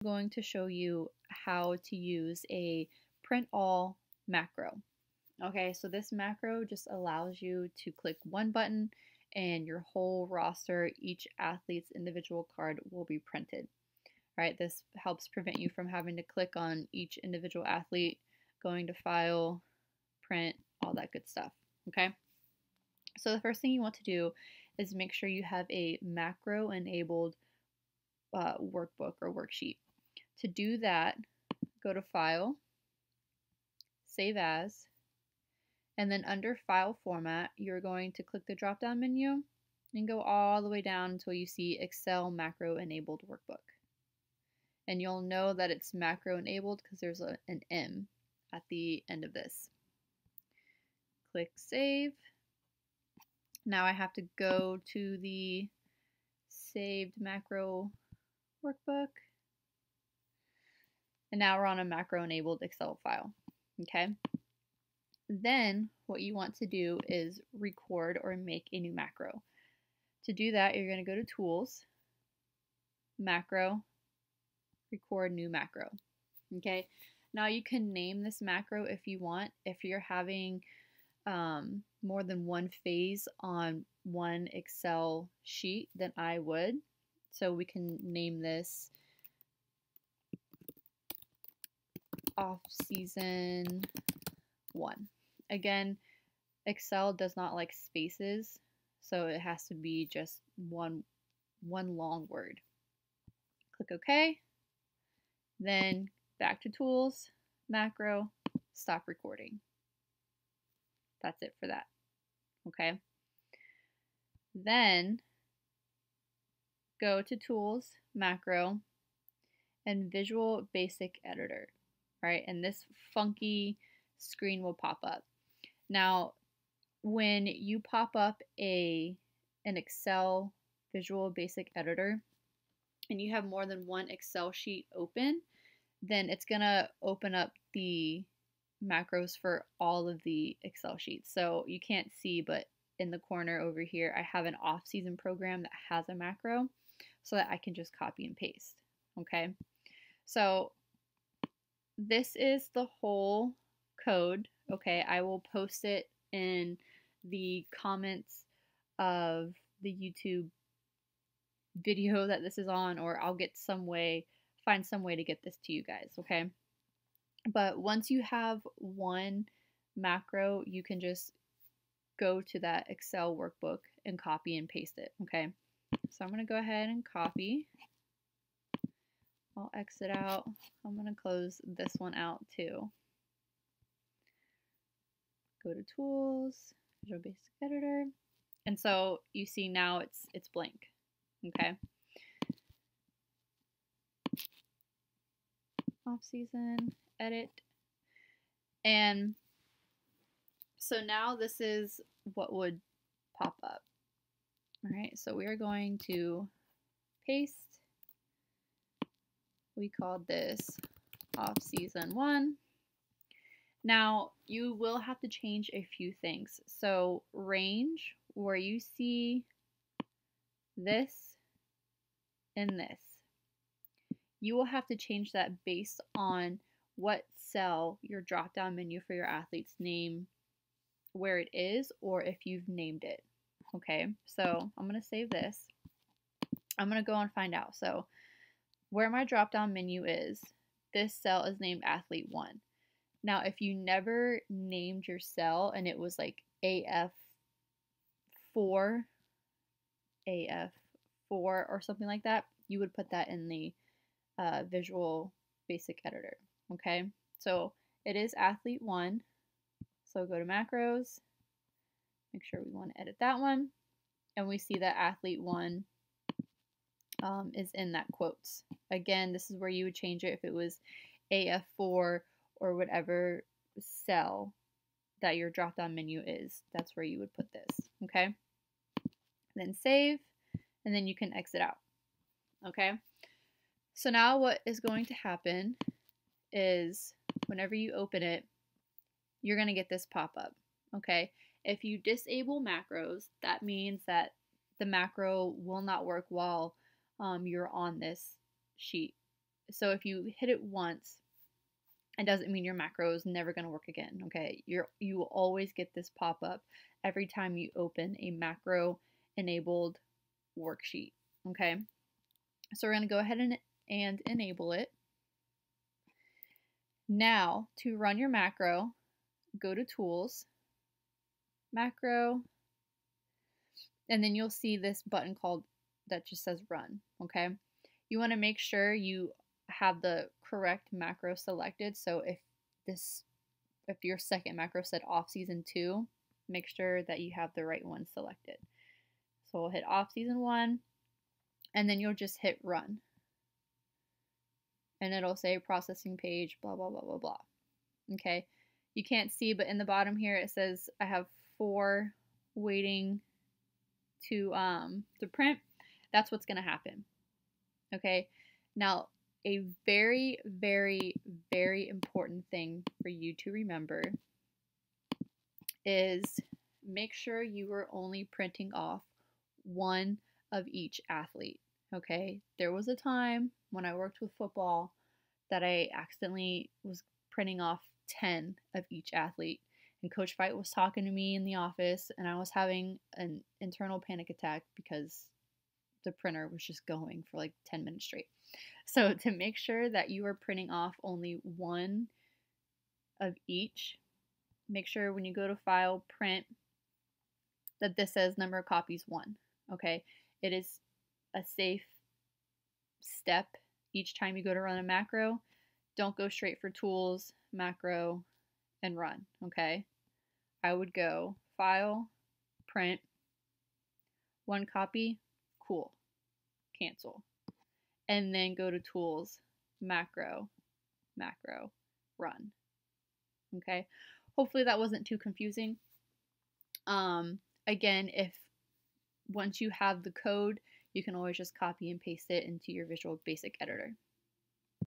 going to show you how to use a print all macro. Okay, so this macro just allows you to click one button and your whole roster, each athlete's individual card will be printed. Right, this helps prevent you from having to click on each individual athlete, going to file, print, all that good stuff. Okay, so the first thing you want to do is make sure you have a macro enabled workbook or worksheet. To do that, go to File, Save As, and then under File Format, you're going to click the drop-down menu and go all the way down until you see Excel Macro Enabled Workbook. And you'll know that it's macro enabled because there's an M at the end of this. Click Save. Now I have to go to the saved macro workbook. And now we're on a macro enabled Excel file. Okay. Then what you want to do is record or make a new macro. To do that, you're going to go to Tools, Macro, Record New Macro. Okay. Now you can name this macro if you want. If you're having more than one phase on one Excel sheet, then I would. So we can name this Off-Season 1. Again, Excel does not like spaces, so it has to be just one long word. Click OK. Then back to Tools, Macro, Stop Recording. That's it for that. Okay. Then go to Tools, Macro, and Visual Basic Editor. Right, and this funky screen will pop up. Now, when you pop up an Excel Visual Basic Editor and you have more than one Excel sheet open, then it's gonna open up the macros for all of the Excel sheets. So you can't see, but in the corner over here, I have an off-season program that has a macro so that I can just copy and paste. Okay, so this is the whole code. Okay, I will post it in the comments of the YouTube video that this is on, or I'll get find some way to get this to you guys. Okay, but once you have one macro, you can just go to that Excel workbook and copy and paste it. Okay, so I'm going to go ahead and copy. I'll exit out. I'm going to close this one out too. Go to Tools, Visual Basic Editor, and so you see now it's blank. Okay. Off-season, edit, and so now this is what would pop up. All right, so we are going to paste. We called this Off-Season 1. Now, you will have to change a few things. So, range, where you see this and this, you will have to change that based on what cell your drop-down menu for your athlete's name, where it is, or if you've named it. Okay, so I'm going to save this. I'm going to go and find out. So, where my drop-down menu is, this cell is named Athlete 1. Now, if you never named your cell and it was like AF4, or something like that, you would put that in the Visual Basic Editor. Okay, so it is Athlete 1. So go to Macros, make sure we want to edit that one, and we see that Athlete 1 is in that quotes. Again, this is where you would change it if it was AF4 or whatever cell that your drop-down menu is. That's where you would put this. Okay, then save, and then you can exit out. Okay, so now what is going to happen is whenever you open it, you're going to get this pop-up. Okay, if you disable macros, that means that the macro will not work while you're on this sheet. So if you hit it once, it doesn't mean your macro is never going to work again, okay? You will always get this pop-up every time you open a macro-enabled worksheet, okay? So we're going to go ahead and enable it. Now, to run your macro, go to Tools, Macro, and then you'll see this button that just says Run, okay? You want to make sure you have the correct macro selected. So if your second macro said off season 2, make sure that you have the right one selected. So we'll hit off season 1, and then you'll just hit Run. And it'll say processing page, blah, blah, blah, blah, blah. Okay, you can't see, but in the bottom here it says I have 4 waiting to print. That's what's going to happen. Okay, now a very, very, very important thing for you to remember is make sure you are only printing off one of each athlete. Okay, there was a time when I worked with football that I accidentally was printing off 10 of each athlete, and Coach Fight was talking to me in the office, and I was having an internal panic attack because the printer was just going for like 10 minutes straight. So to make sure that you are printing off only one of each, make sure when you go to File, Print, that this says number of copies 1. Okay, it is a safe step each time you go to run a macro. Don't go straight for Tools, Macro, and Run, okay? I would go File, Print, 1 copy, cool, cancel. And then go to Tools, Macro, Macro, Run, okay? Hopefully that wasn't too confusing. Again, once you have the code, you can always just copy and paste it into your Visual Basic editor.